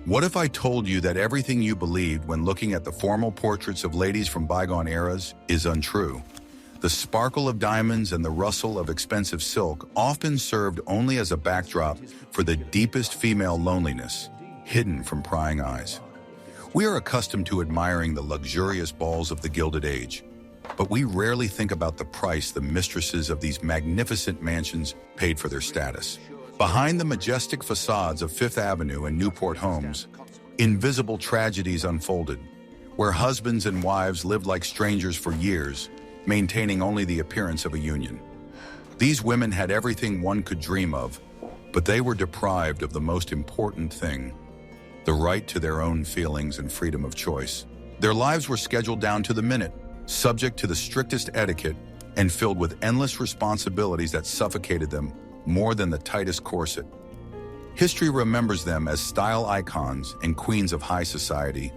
What if I told you that everything you believed when looking at the formal portraits of ladies from bygone eras is untrue? The sparkle of diamonds and the rustle of expensive silk often served only as a backdrop for the deepest female loneliness, hidden from prying eyes. We are accustomed to admiring the luxurious balls of the Gilded Age, but we rarely think about the price the mistresses of these magnificent mansions paid for their status. Behind the majestic facades of Fifth Avenue and Newport homes, invisible tragedies unfolded, where husbands and wives lived like strangers for years, maintaining only the appearance of a union. These women had everything one could dream of, but they were deprived of the most important thing: the right to their own feelings and freedom of choice. Their lives were scheduled down to the minute, subject to the strictest etiquette, and filled with endless responsibilities that suffocated them more than the tightest corset. History remembers them as style icons and queens of high society,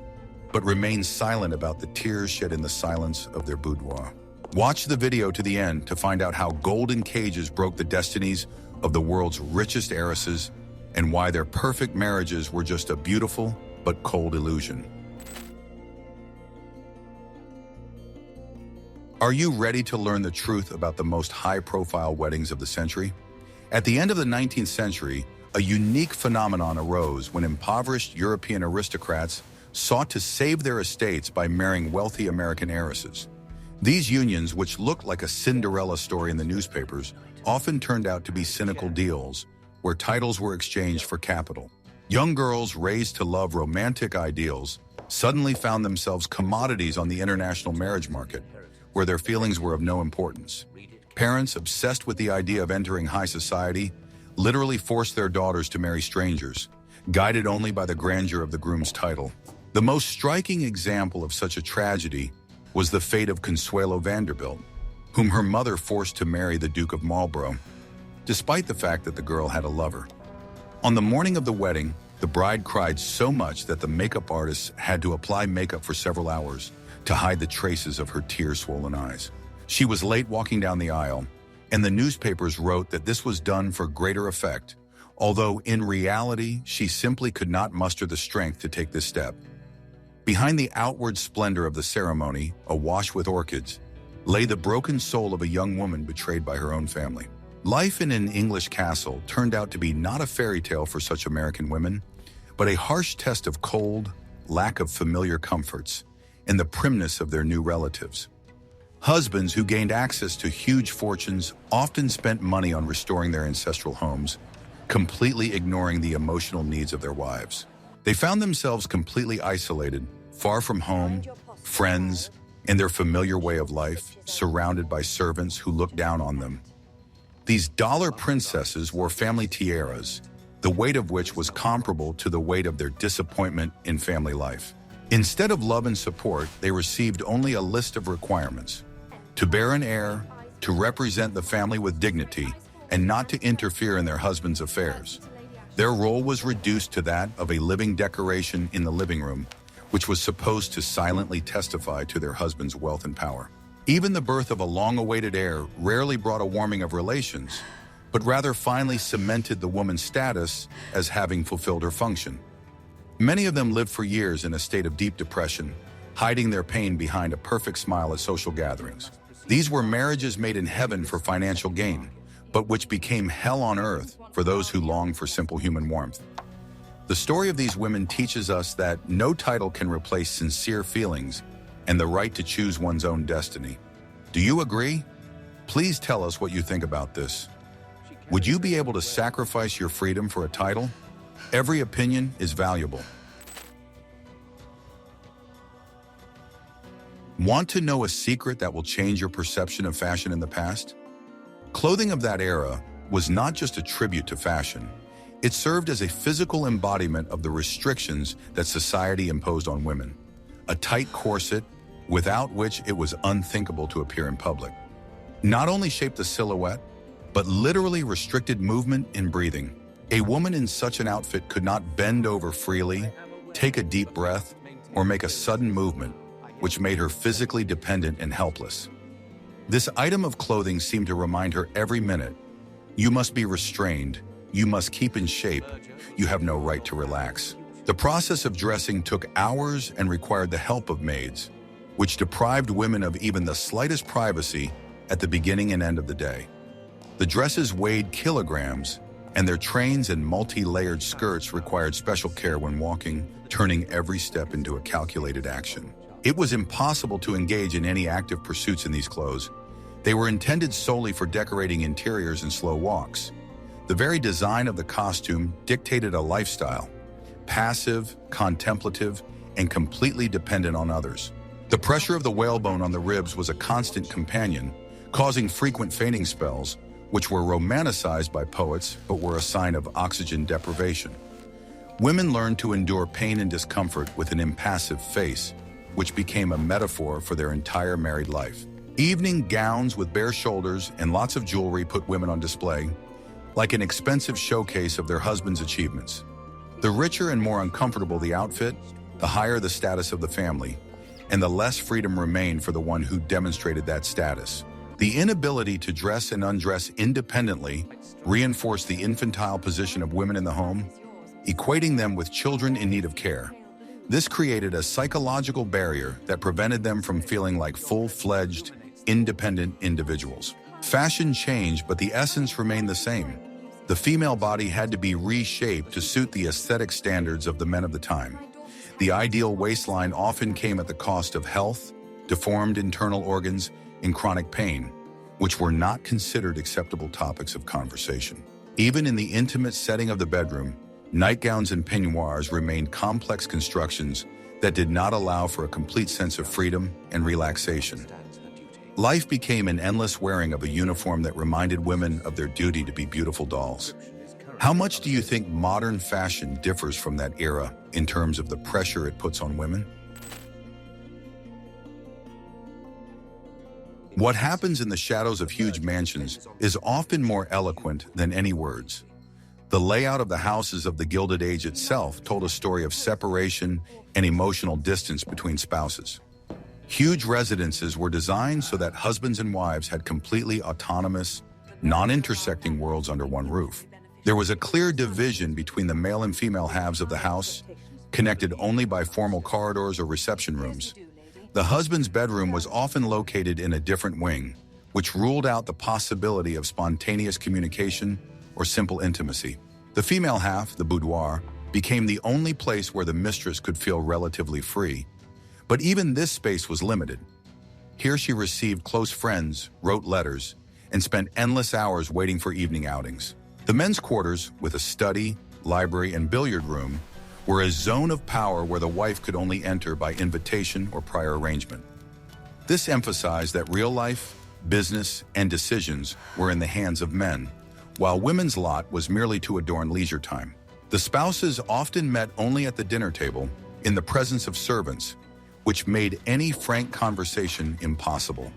but remains silent about the tears shed in the silence of their boudoir. Watch the video to the end to find out how golden cages broke the destinies of the world's richest heiresses and why their perfect marriages were just a beautiful but cold illusion. Are you ready to learn the truth about the most high-profile weddings of the century? At the end of the 19th century, a unique phenomenon arose when impoverished European aristocrats sought to save their estates by marrying wealthy American heiresses. These unions, which looked like a Cinderella story in the newspapers, often turned out to be cynical deals where titles were exchanged for capital. Young girls raised to love romantic ideals suddenly found themselves commodities on the international marriage market, where their feelings were of no importance. Parents, obsessed with the idea of entering high society, literally forced their daughters to marry strangers, guided only by the grandeur of the groom's title. The most striking example of such a tragedy was the fate of Consuelo Vanderbilt, whom her mother forced to marry the Duke of Marlborough, despite the fact that the girl had a lover. On the morning of the wedding, the bride cried so much that the makeup artists had to apply makeup for several hours to hide the traces of her tear-swollen eyes. She was late walking down the aisle, and the newspapers wrote that this was done for greater effect, although in reality, she simply could not muster the strength to take this step. Behind the outward splendor of the ceremony, awash with orchids, lay the broken soul of a young woman betrayed by her own family. Life in an English castle turned out to be not a fairy tale for such American women, but a harsh test of cold, lack of familiar comforts, and the primness of their new relatives. Husbands who gained access to huge fortunes often spent money on restoring their ancestral homes, completely ignoring the emotional needs of their wives. They found themselves completely isolated, far from home, friends, and their familiar way of life, surrounded by servants who looked down on them. These dollar princesses wore family tiaras, the weight of which was comparable to the weight of their disappointment in family life. Instead of love and support, they received only a list of requirements: to bear an heir, to represent the family with dignity, and not to interfere in their husband's affairs. Their role was reduced to that of a living decoration in the living room, which was supposed to silently testify to their husband's wealth and power. Even the birth of a long-awaited heir rarely brought a warming of relations, but rather finally cemented the woman's status as having fulfilled her function. Many of them lived for years in a state of deep depression, hiding their pain behind a perfect smile at social gatherings. These were marriages made in heaven for financial gain, but which became hell on earth for those who longed for simple human warmth. The story of these women teaches us that no title can replace sincere feelings and the right to choose one's own destiny. Do you agree? Please tell us what you think about this. Would you be able to sacrifice your freedom for a title? Every opinion is valuable. Want to know a secret that will change your perception of fashion in the past? Clothing of that era was not just a tribute to fashion. It served as a physical embodiment of the restrictions that society imposed on women. A tight corset, without which it was unthinkable to appear in public, not only shaped the silhouette, but literally restricted movement and breathing. A woman in such an outfit could not bend over freely, take a deep breath, or make a sudden movement, which made her physically dependent and helpless. This item of clothing seemed to remind her every minute, you must be restrained, you must keep in shape, you have no right to relax. The process of dressing took hours and required the help of maids, which deprived women of even the slightest privacy at the beginning and end of the day. The dresses weighed kilograms, and their trains and multi-layered skirts required special care when walking, turning every step into a calculated action. It was impossible to engage in any active pursuits in these clothes. They were intended solely for decorating interiors and slow walks. The very design of the costume dictated a lifestyle, passive, contemplative, and completely dependent on others. The pressure of the whalebone on the ribs was a constant companion, causing frequent fainting spells, which were romanticized by poets but were a sign of oxygen deprivation. Women learned to endure pain and discomfort with an impassive face, which became a metaphor for their entire married life. Evening gowns with bare shoulders and lots of jewelry put women on display, like an expensive showcase of their husband's achievements. The richer and more uncomfortable the outfit, the higher the status of the family, and the less freedom remained for the one who demonstrated that status. The inability to dress and undress independently reinforced the infantile position of women in the home, equating them with children in need of care. This created a psychological barrier that prevented them from feeling like full-fledged, independent individuals. Fashion changed, but the essence remained the same. The female body had to be reshaped to suit the aesthetic standards of the men of the time. The ideal waistline often came at the cost of health, deformed internal organs, and chronic pain, which were not considered acceptable topics of conversation. Even in the intimate setting of the bedroom, nightgowns and peignoirs remained complex constructions that did not allow for a complete sense of freedom and relaxation. Life became an endless wearing of a uniform that reminded women of their duty to be beautiful dolls. How much do you think modern fashion differs from that era in terms of the pressure it puts on women? What happens in the shadows of huge mansions is often more eloquent than any words. The layout of the houses of the Gilded Age itself told a story of separation and emotional distance between spouses. Huge residences were designed so that husbands and wives had completely autonomous, non-intersecting worlds under one roof. There was a clear division between the male and female halves of the house, connected only by formal corridors or reception rooms. The husband's bedroom was often located in a different wing, which ruled out the possibility of spontaneous communication or simple intimacy. The female half, the boudoir, became the only place where the mistress could feel relatively free. But even this space was limited. Here she received close friends, wrote letters, and spent endless hours waiting for evening outings. The men's quarters, with a study, library, and billiard room, were a zone of power where the wife could only enter by invitation or prior arrangement. This emphasized that real life, business, and decisions were in the hands of men, while women's lot was merely to adorn leisure time. The spouses often met only at the dinner table, in the presence of servants, which made any frank conversation impossible.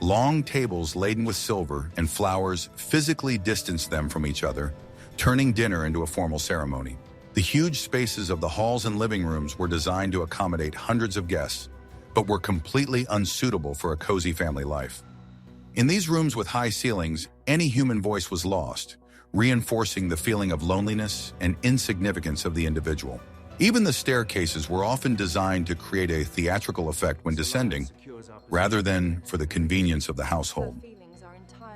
Long tables laden with silver and flowers physically distanced them from each other, turning dinner into a formal ceremony. The huge spaces of the halls and living rooms were designed to accommodate hundreds of guests, but were completely unsuitable for a cozy family life. In these rooms with high ceilings, any human voice was lost, reinforcing the feeling of loneliness and insignificance of the individual. Even the staircases were often designed to create a theatrical effect when descending, rather than for the convenience of the household.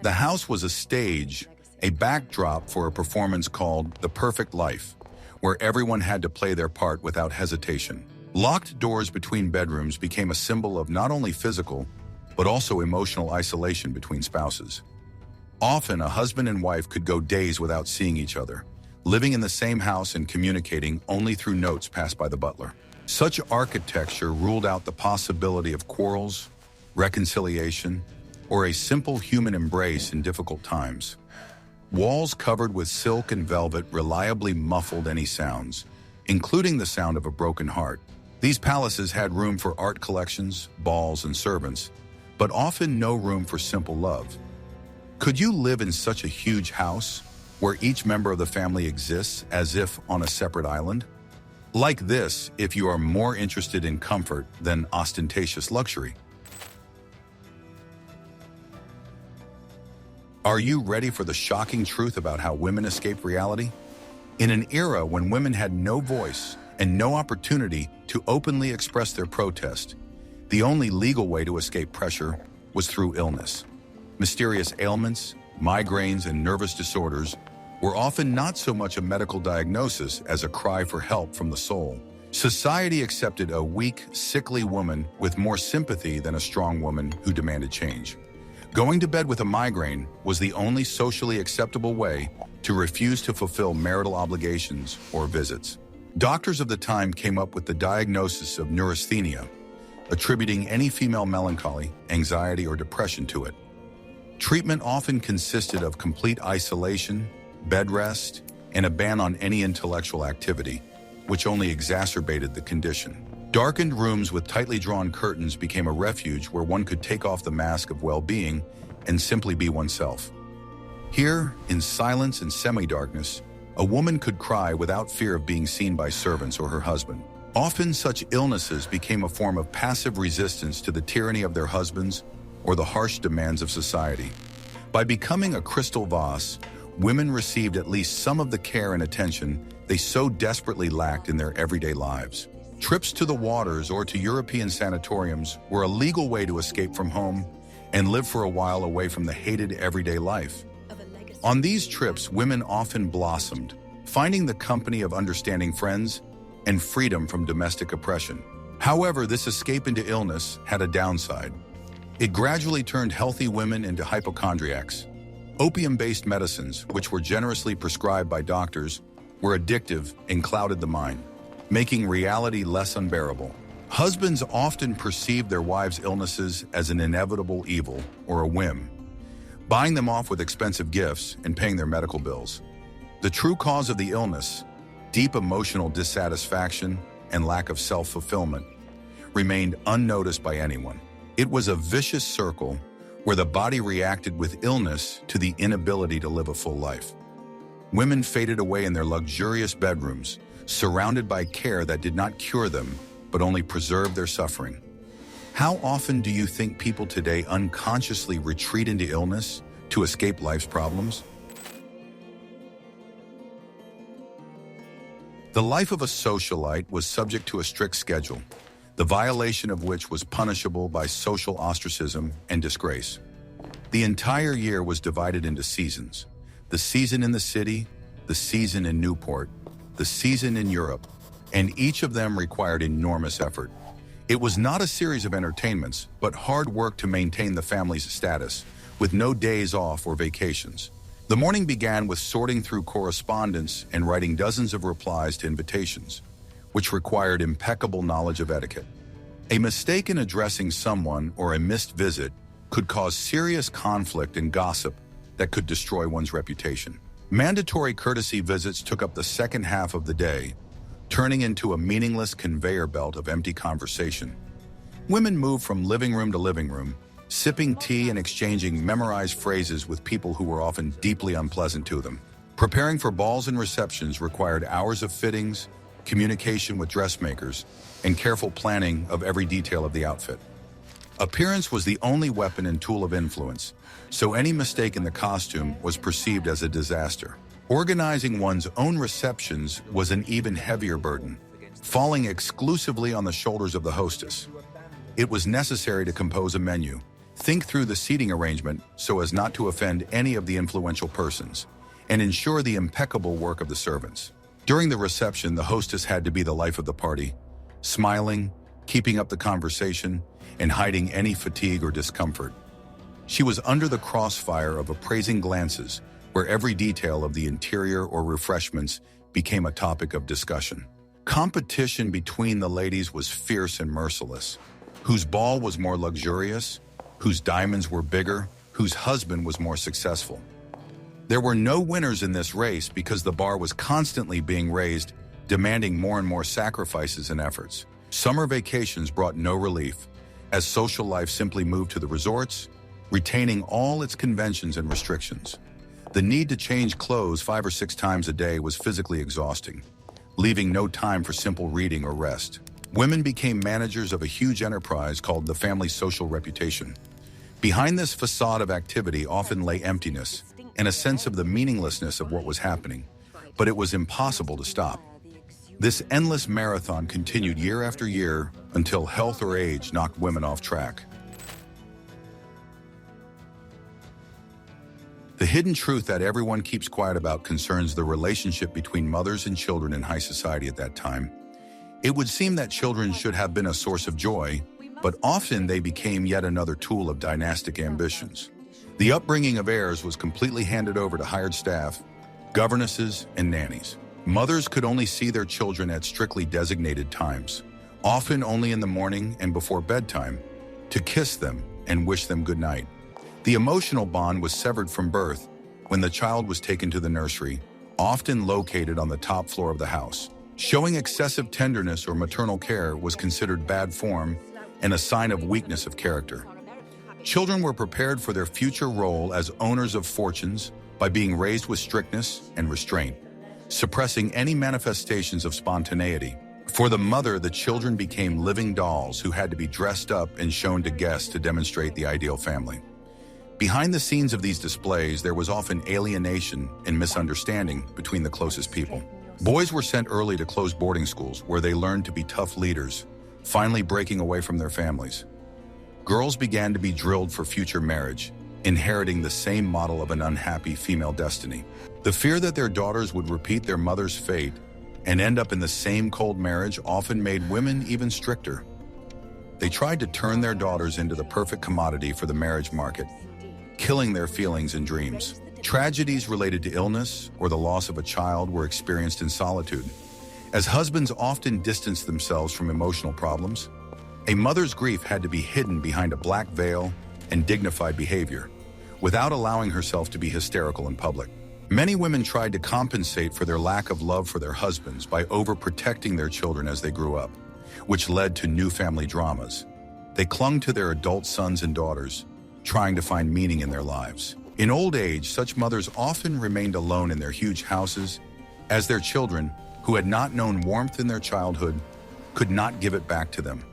The house was a stage, a backdrop for a performance called The Perfect Life, where everyone had to play their part without hesitation. Locked doors between bedrooms became a symbol of not only physical, but also emotional isolation between spouses. Often, a husband and wife could go days without seeing each other, living in the same house and communicating only through notes passed by the butler. Such architecture ruled out the possibility of quarrels, reconciliation, or a simple human embrace in difficult times. Walls covered with silk and velvet reliably muffled any sounds, including the sound of a broken heart. These palaces had room for art collections, balls, and servants, but often no room for simple love. Could you live in such a huge house, where each member of the family exists as if on a separate island? Like this, if you are more interested in comfort than ostentatious luxury. Are you ready for the shocking truth about how women escape reality? In an era when women had no voice and no opportunity to openly express their protest. The only legal way to escape pressure was through illness. Mysterious ailments, migraines, and nervous disorders were often not so much a medical diagnosis as a cry for help from the soul. Society accepted a weak, sickly woman with more sympathy than a strong woman who demanded change. Going to bed with a migraine was the only socially acceptable way to refuse to fulfill marital obligations or visits. Doctors of the time came up with the diagnosis of neurasthenia, attributing any female melancholy, anxiety, or depression to it. Treatment often consisted of complete isolation, bed rest, and a ban on any intellectual activity, which only exacerbated the condition. Darkened rooms with tightly drawn curtains became a refuge where one could take off the mask of well-being and simply be oneself. Here, in silence and semi-darkness, a woman could cry without fear of being seen by servants or her husband. Often such illnesses became a form of passive resistance to the tyranny of their husbands or the harsh demands of society. By becoming a crystal vase, women received at least some of the care and attention they so desperately lacked in their everyday lives. Trips to the waters or to European sanatoriums were a legal way to escape from home and live for a while away from the hated everyday life. On these trips, women often blossomed, finding the company of understanding friends and freedom from domestic oppression. However, this escape into illness had a downside. It gradually turned healthy women into hypochondriacs. Opium-based medicines, which were generously prescribed by doctors, were addictive and clouded the mind, making reality less unbearable. Husbands often perceived their wives' illnesses as an inevitable evil or a whim, buying them off with expensive gifts and paying their medical bills. The true cause of the illness, deep emotional dissatisfaction and lack of self-fulfillment, remained unnoticed by anyone. It was a vicious circle where the body reacted with illness to the inability to live a full life. Women faded away in their luxurious bedrooms, surrounded by care that did not cure them, but only preserved their suffering. How often do you think people today unconsciously retreat into illness to escape life's problems? The life of a socialite was subject to a strict schedule, the violation of which was punishable by social ostracism and disgrace. The entire year was divided into seasons: the season in the city, the season in Newport, the season in Europe, and each of them required enormous effort. It was not a series of entertainments, but hard work to maintain the family's status, with no days off or vacations. The morning began with sorting through correspondence and writing dozens of replies to invitations, which required impeccable knowledge of etiquette. A mistake in addressing someone or a missed visit could cause serious conflict and gossip that could destroy one's reputation. Mandatory courtesy visits took up the second half of the day, turning into a meaningless conveyor belt of empty conversation. Women moved from living room to living room, sipping tea and exchanging memorized phrases with people who were often deeply unpleasant to them. Preparing for balls and receptions required hours of fittings, communication with dressmakers, and careful planning of every detail of the outfit. Appearance was the only weapon and tool of influence, so any mistake in the costume was perceived as a disaster. Organizing one's own receptions was an even heavier burden, falling exclusively on the shoulders of the hostess. It was necessary to compose a menu, think through the seating arrangement so as not to offend any of the influential persons, and ensure the impeccable work of the servants. During the reception, the hostess had to be the life of the party, smiling, keeping up the conversation, and hiding any fatigue or discomfort. She was under the crossfire of appraising glances, where every detail of the interior or refreshments became a topic of discussion. Competition between the ladies was fierce and merciless. Whose ball was more luxurious, whose diamonds were bigger, whose husband was more successful. There were no winners in this race because the bar was constantly being raised, demanding more and more sacrifices and efforts. Summer vacations brought no relief, as social life simply moved to the resorts, retaining all its conventions and restrictions. The need to change clothes 5 or 6 times a day was physically exhausting, leaving no time for simple reading or rest. Women became managers of a huge enterprise called the family's social reputation. Behind this facade of activity often lay emptiness and a sense of the meaninglessness of what was happening, but it was impossible to stop. This endless marathon continued year after year until health or age knocked women off track. The hidden truth that everyone keeps quiet about concerns the relationship between mothers and children in high society at that time. It would seem that children should have been a source of joy, but often they became yet another tool of dynastic ambitions. The upbringing of heirs was completely handed over to hired staff, governesses, and nannies. Mothers could only see their children at strictly designated times, often only in the morning and before bedtime, to kiss them and wish them good night. The emotional bond was severed from birth when the child was taken to the nursery, often located on the top floor of the house. Showing excessive tenderness or maternal care was considered bad form and a sign of weakness of character. Children were prepared for their future role as owners of fortunes by being raised with strictness and restraint, suppressing any manifestations of spontaneity. For the mother, the children became living dolls who had to be dressed up and shown to guests to demonstrate the ideal family. Behind the scenes of these displays, there was often alienation and misunderstanding between the closest people. Boys were sent early to closed boarding schools where they learned to be tough leaders, finally breaking away from their families. Girls began to be drilled for future marriage, inheriting the same model of an unhappy female destiny. The fear that their daughters would repeat their mother's fate and end up in the same cold marriage often made women even stricter. They tried to turn their daughters into the perfect commodity for the marriage market, killing their feelings and dreams. Tragedies related to illness or the loss of a child were experienced in solitude, as husbands often distanced themselves from emotional problems. A mother's grief had to be hidden behind a black veil and dignified behavior, without allowing herself to be hysterical in public. Many women tried to compensate for their lack of love for their husbands by overprotecting their children as they grew up, which led to new family dramas. They clung to their adult sons and daughters, trying to find meaning in their lives. In old age, such mothers often remained alone in their huge houses, as their children, who had not known warmth in their childhood, could not give it back to them.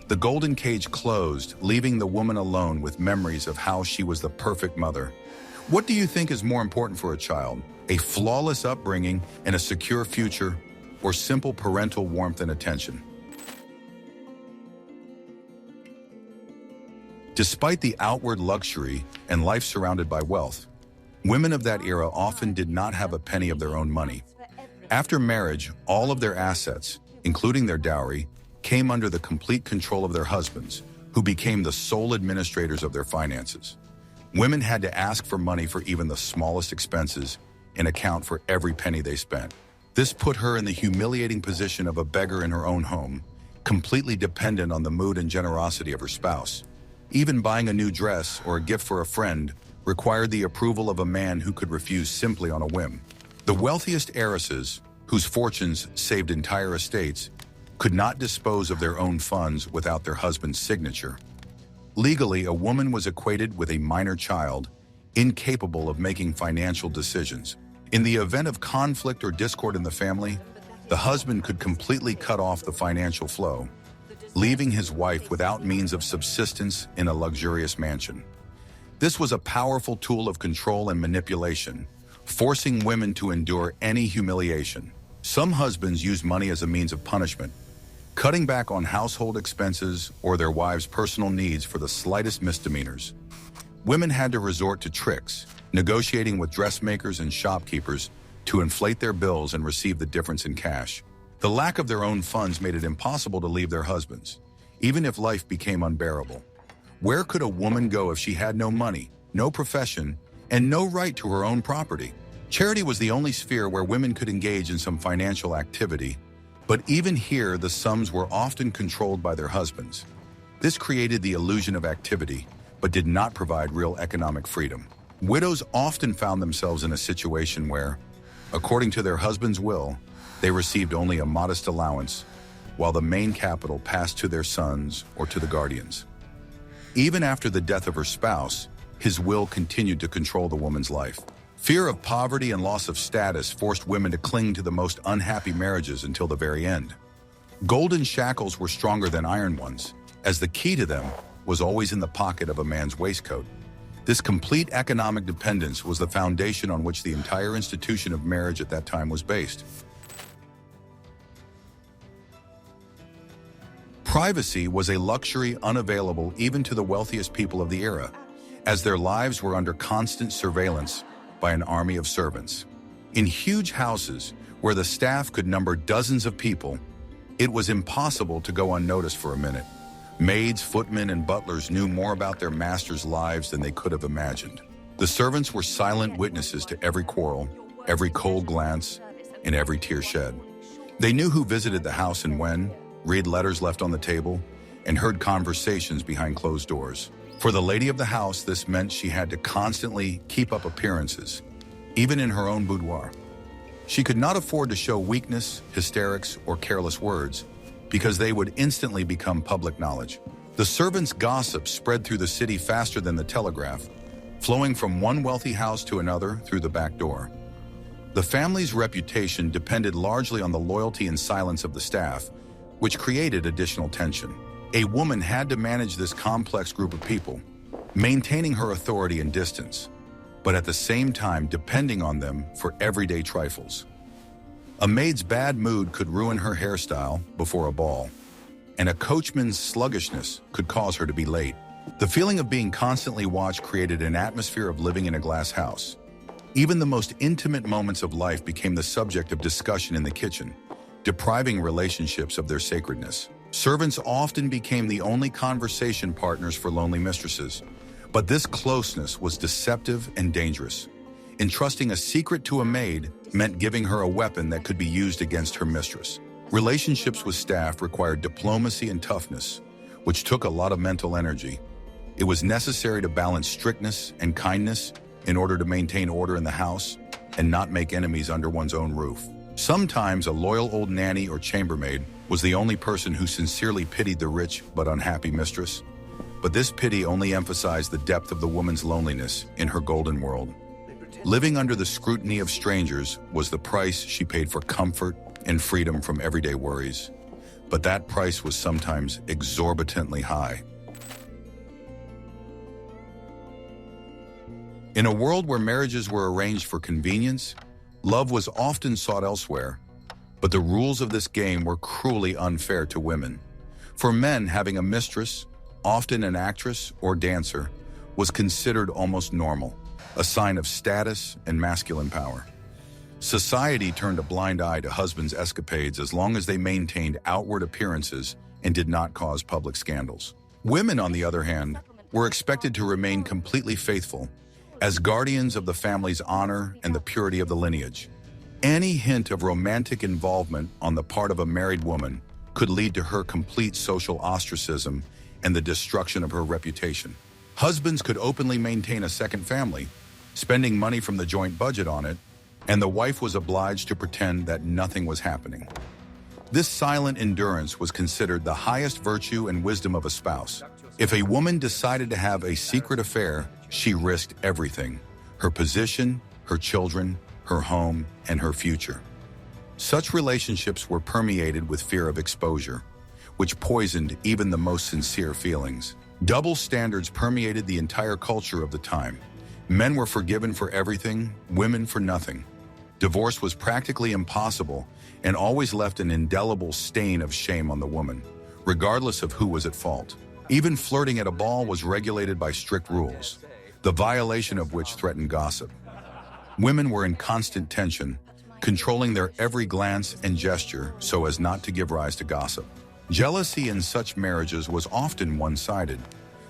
The golden cage closed, leaving the woman alone with memories of how she was the perfect mother. What do you think is more important for a child? A flawless upbringing and a secure future, or simple parental warmth and attention? Despite the outward luxury and life surrounded by wealth, women of that era often did not have a penny of their own money. After marriage, all of their assets, including their dowry, came under the complete control of their husbands, who became the sole administrators of their finances. Women had to ask for money for even the smallest expenses and account for every penny they spent. This put her in the humiliating position of a beggar in her own home, completely dependent on the mood and generosity of her spouse. Even buying a new dress or a gift for a friend required the approval of a man who could refuse simply on a whim. The wealthiest heiresses, whose fortunes saved entire estates, could not dispose of their own funds without their husband's signature. Legally, a woman was equated with a minor child, incapable of making financial decisions. In the event of conflict or discord in the family, the husband could completely cut off the financial flow, leaving his wife without means of subsistence in a luxurious mansion. This was a powerful tool of control and manipulation, forcing women to endure any humiliation. Some husbands used money as a means of punishment, cutting back on household expenses or their wives' personal needs for the slightest misdemeanors. Women had to resort to tricks, negotiating with dressmakers and shopkeepers to inflate their bills and receive the difference in cash. The lack of their own funds made it impossible to leave their husbands, even if life became unbearable. Where could a woman go if she had no money, no profession, and no right to her own property? Charity was the only sphere where women could engage in some financial activity, but even here, the sums were often controlled by their husbands. This created the illusion of activity, but did not provide real economic freedom. Widows often found themselves in a situation where, according to their husband's will, they received only a modest allowance, while the main capital passed to their sons or to the guardians. Even after the death of her spouse, his will continued to control the woman's life. Fear of poverty and loss of status forced women to cling to the most unhappy marriages until the very end. Golden shackles were stronger than iron ones, as the key to them was always in the pocket of a man's waistcoat. This complete economic dependence was the foundation on which the entire institution of marriage at that time was based. Privacy was a luxury unavailable even to the wealthiest people of the era, as their lives were under constant surveillance by an army of servants. In huge houses, where the staff could number dozens of people, it was impossible to go unnoticed for a minute. Maids, footmen, and butlers knew more about their masters' lives than they could have imagined. The servants were silent witnesses to every quarrel, every cold glance, and every tear shed. They knew who visited the house and when, read letters left on the table, and heard conversations behind closed doors. For the lady of the house, this meant she had to constantly keep up appearances, even in her own boudoir. She could not afford to show weakness, hysterics, or careless words, because they would instantly become public knowledge. The servants' gossip spread through the city faster than the telegraph, flowing from one wealthy house to another through the back door. The family's reputation depended largely on the loyalty and silence of the staff, which created additional tension. A woman had to manage this complex group of people, maintaining her authority and distance, but at the same time depending on them for everyday trifles. A maid's bad mood could ruin her hairstyle before a ball, and a coachman's sluggishness could cause her to be late. The feeling of being constantly watched created an atmosphere of living in a glass house. Even the most intimate moments of life became the subject of discussion in the kitchen, depriving relationships of their sacredness. Servants often became the only conversation partners for lonely mistresses, but this closeness was deceptive and dangerous. Entrusting a secret to a maid meant giving her a weapon that could be used against her mistress. Relationships with staff required diplomacy and toughness, which took a lot of mental energy. It was necessary to balance strictness and kindness in order to maintain order in the house and not make enemies under one's own roof. Sometimes a loyal old nanny or chambermaid was the only person who sincerely pitied the rich but unhappy mistress. But this pity only emphasized the depth of the woman's loneliness in her golden world. Living under the scrutiny of strangers was the price she paid for comfort and freedom from everyday worries. But that price was sometimes exorbitantly high. In a world where marriages were arranged for convenience, love was often sought elsewhere, but the rules of this game were cruelly unfair to women. For men, having a mistress, often an actress or dancer, was considered almost normal, a sign of status and masculine power. Society turned a blind eye to husbands' escapades as long as they maintained outward appearances and did not cause public scandals. Women, on the other hand, were expected to remain completely faithful, as guardians of the family's honor and the purity of the lineage. Any hint of romantic involvement on the part of a married woman could lead to her complete social ostracism and the destruction of her reputation. Husbands could openly maintain a second family, spending money from the joint budget on it, and the wife was obliged to pretend that nothing was happening. This silent endurance was considered the highest virtue and wisdom of a spouse. If a woman decided to have a secret affair, she risked everything: her position, her children, her home, and her future. Such relationships were permeated with fear of exposure, which poisoned even the most sincere feelings. Double standards permeated the entire culture of the time. Men were forgiven for everything, women for nothing. Divorce was practically impossible and always left an indelible stain of shame on the woman, regardless of who was at fault. Even flirting at a ball was regulated by strict rules, the violation of which threatened gossip. Women were in constant tension, controlling their every glance and gesture so as not to give rise to gossip. Jealousy in such marriages was often one-sided.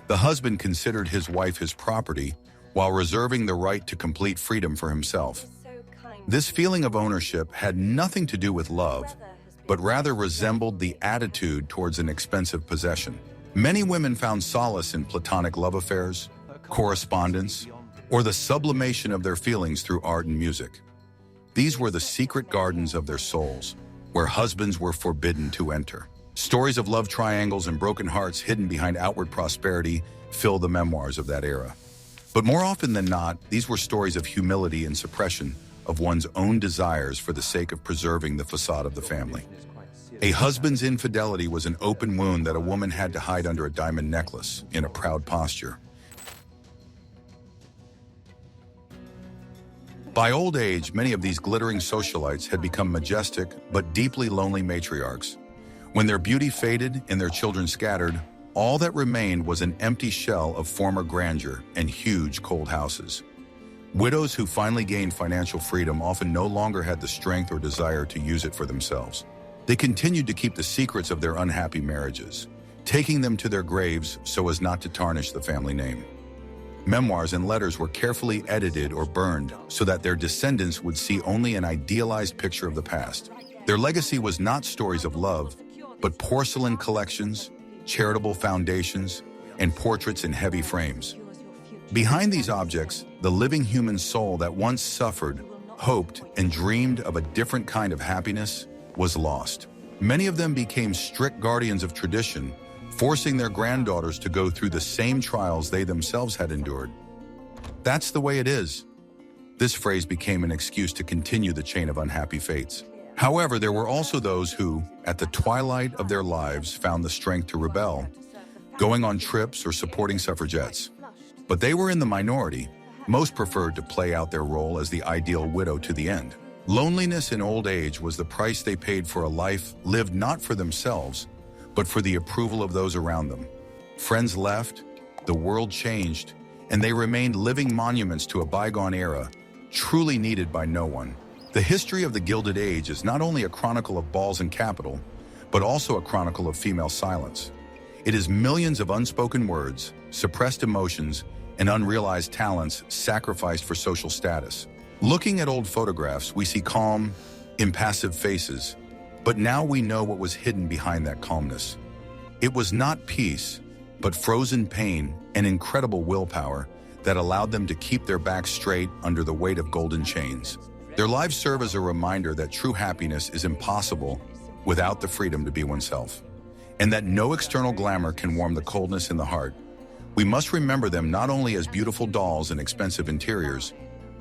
The husband considered his wife his property, while reserving the right to complete freedom for himself. This feeling of ownership had nothing to do with love, but rather resembled the attitude towards an expensive possession. Many women found solace in platonic love affairs, correspondence, or the sublimation of their feelings through art and music. These were the secret gardens of their souls, where husbands were forbidden to enter. Stories of love triangles and broken hearts hidden behind outward prosperity fill the memoirs of that era. But more often than not, these were stories of humility and suppression of one's own desires for the sake of preserving the facade of the family. A husband's infidelity was an open wound that a woman had to hide under a diamond necklace in a proud posture. By old age, many of these glittering socialites had become majestic but deeply lonely matriarchs. When their beauty faded and their children scattered, all that remained was an empty shell of former grandeur and huge cold houses. Widows who finally gained financial freedom often no longer had the strength or desire to use it for themselves. They continued to keep the secrets of their unhappy marriages, taking them to their graves so as not to tarnish the family name. Memoirs and letters were carefully edited or burned so that their descendants would see only an idealized picture of the past. Their legacy was not stories of love, but porcelain collections, charitable foundations, and portraits in heavy frames. Behind these objects, the living human soul that once suffered, hoped, and dreamed of a different kind of happiness was lost. Many of them became strict guardians of tradition, forcing their granddaughters to go through the same trials they themselves had endured. That's the way it is. This phrase became an excuse to continue the chain of unhappy fates. However, there were also those who, at the twilight of their lives, found the strength to rebel, going on trips or supporting suffragettes. But they were in the minority. Most preferred to play out their role as the ideal widow to the end. Loneliness in old age was the price they paid for a life lived not for themselves, but for the approval of those around them. Friends left, the world changed, and they remained living monuments to a bygone era, truly needed by no one. The history of the Gilded Age is not only a chronicle of balls and capital, but also a chronicle of female silence. It is millions of unspoken words, suppressed emotions, and unrealized talents sacrificed for social status. Looking at old photographs, we see calm, impassive faces, but now we know what was hidden behind that calmness. It was not peace, but frozen pain and incredible willpower that allowed them to keep their backs straight under the weight of golden chains. Their lives serve as a reminder that true happiness is impossible without the freedom to be oneself, and that no external glamour can warm the coldness in the heart. We must remember them not only as beautiful dolls and expensive interiors,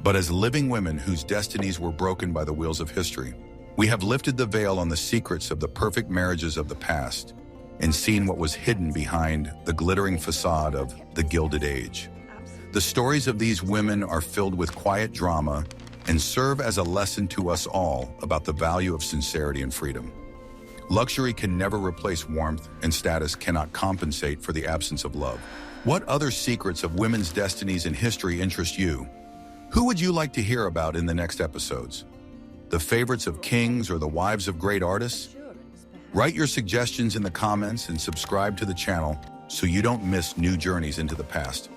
but as living women whose destinies were broken by the wheels of history. We have lifted the veil on the secrets of the perfect marriages of the past and seen what was hidden behind the glittering facade of the Gilded Age. The stories of these women are filled with quiet drama and serve as a lesson to us all about the value of sincerity and freedom. Luxury can never replace warmth, and status cannot compensate for the absence of love. What other secrets of women's destinies in history interest you? Who would you like to hear about in the next episodes? The favorites of kings or the wives of great artists? Write your suggestions in the comments and subscribe to the channel so you don't miss new journeys into the past.